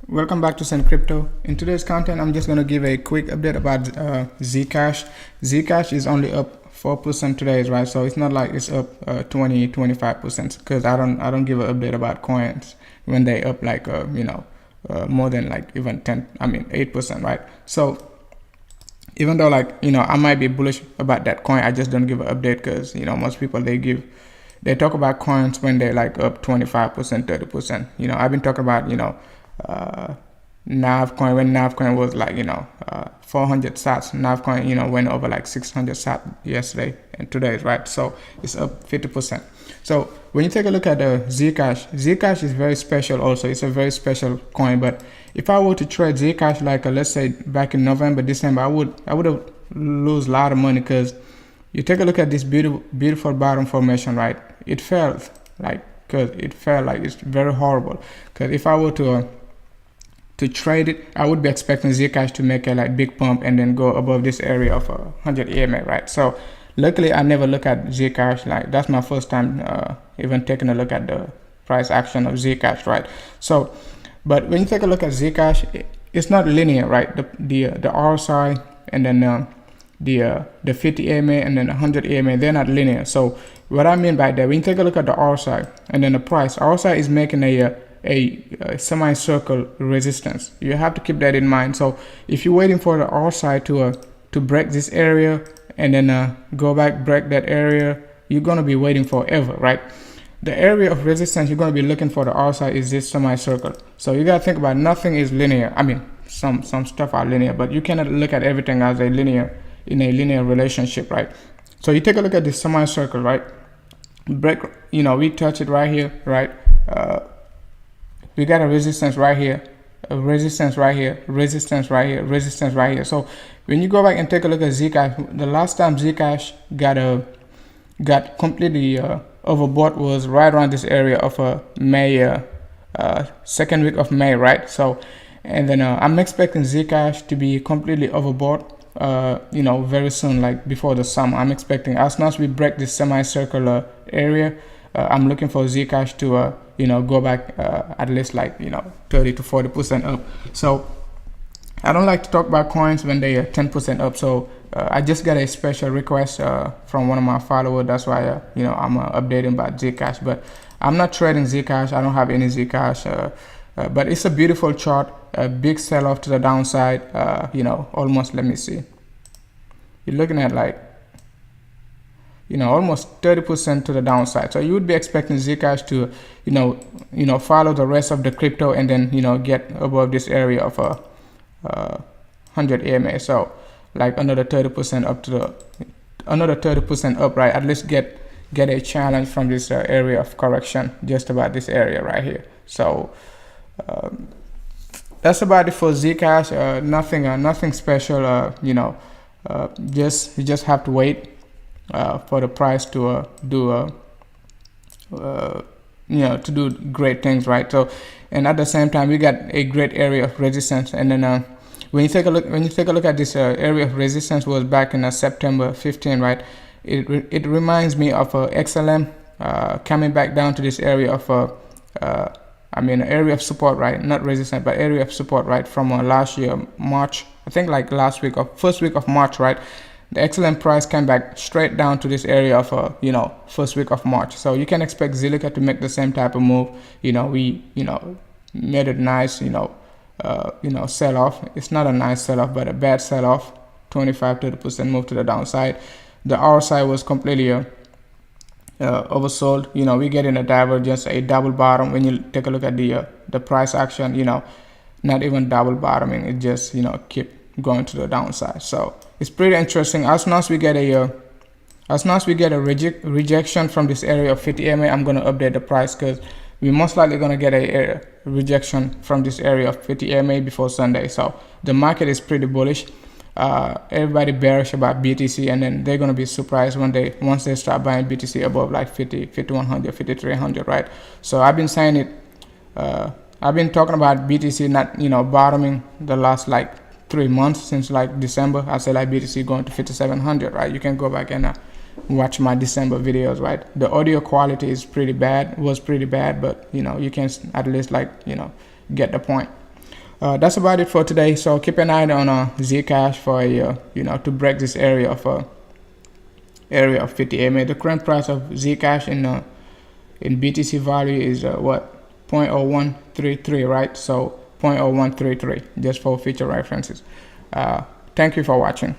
Welcome back to Sun Crypto. In today's content, I'm just going to give a quick update about Zcash. Zcash is only up 4% today, right? So it's not like it's up 20-25% because I don't give an update about coins when they up like more than like even 8%, right? So even though I might be bullish about that coin, I just don't give an update because most people they talk about coins when they're like up 25%, 30%. I've been talking about NavCoin when NavCoin was like 400 sats. NavCoin went over like 600 sat yesterday and today, right? So it's up 50%. So when you take a look at the Zcash is very special. Also, it's a very special coin. But if I were to trade Zcash like let's say back in November, December, I would have lose a lot of money because you take a look at this beautiful bottom formation, right? It felt like it's very horrible. Because if I were to trade it, I would be expecting Zcash to make a big pump and then go above this area of 100 EMA, right? So luckily I never look at Zcash. That's my first time even taking a look at the price action of Zcash, right? So but when you take a look at Zcash, it's not linear, right? The RSI and then the 50 EMA and then 100 EMA, they're not linear. So what I mean by that, when you take a look at the RSI and then the price, RSI is making a semicircle resistance. You have to keep that in mind. So if you're waiting for the RSI to break this area and then go back, break that area, you're going to be waiting forever, right? The area of resistance you're going to be looking for the RSI is this semicircle. So you got to think about nothing is linear. I mean, some stuff are linear, but you cannot look at everything as a linear relationship, right? So you take a look at this semicircle, right? Break, we touch it right here, right? We got a resistance right here, a resistance right here, resistance right here, resistance right here. So when you go back and take a look at Zcash, the last time Zcash got completely overbought was right around this area of May, second week of May, right? So and then I'm expecting Zcash to be completely overbought very soon, like before the summer. I'm expecting as soon as we break this semicircular area, I'm looking for Zcash to go back at least 30 to 40% up. So I don't like to talk about coins when they are 10% up. So I just got a special request from one of my followers. That's why I'm updating about Zcash, but I'm not trading Zcash. I don't have any Zcash. But it's a beautiful chart, a big sell-off to the downside, almost, let me see. You're looking at almost 30% to the downside. So you would be expecting Zcash to, follow the rest of the crypto and then, get above this area of 100 EMA. So like another 30% up to another 30% up, right? At least get a challenge from this area of correction, just about this area right here. So that's about it for Zcash. Nothing special. You just have to wait for the price to do great things, right? So, and at the same time, we got a great area of resistance. And then when you take a look at this area of resistance was back in September 15, right? It reminds me of XLM coming back down to this area of area of support, right? Not resistance, but area of support, right? From last year, March, I think like first week of March, right? The XLM price came back straight down to this area of, first week of March. So you can expect Zilliqa to make the same type of move. We, made a nice, sell off. It's not a nice sell off, but a bad sell off, 25-30% move to the downside. The RSI was completely oversold. We get in a divergence, a double bottom. When you take a look at the price action, not even double bottoming, it just keep going to the downside. So it's pretty interesting. As soon as we get a rejection from this area of 50 EMA, I'm going to update the price because we're most likely going to get a rejection from this area of 50 EMA before Sunday. So the market is pretty bullish. Everybody bearish about BTC, and then they're going to be surprised once they start buying BTC above like 5100, 5300, right? So I've been saying it. I've been talking about BTC not bottoming the last 3 months since December. I said BTC going to 5700, right? You can go back and watch my December videos, right? The audio quality is was pretty bad, but you can at least get the point. That's about it for today. So keep an eye on Zcash for to break this area of 50 EMA. The current price of Zcash in BTC value is what, 0.0133, right? So 0.0133, just for future references. Thank you for watching.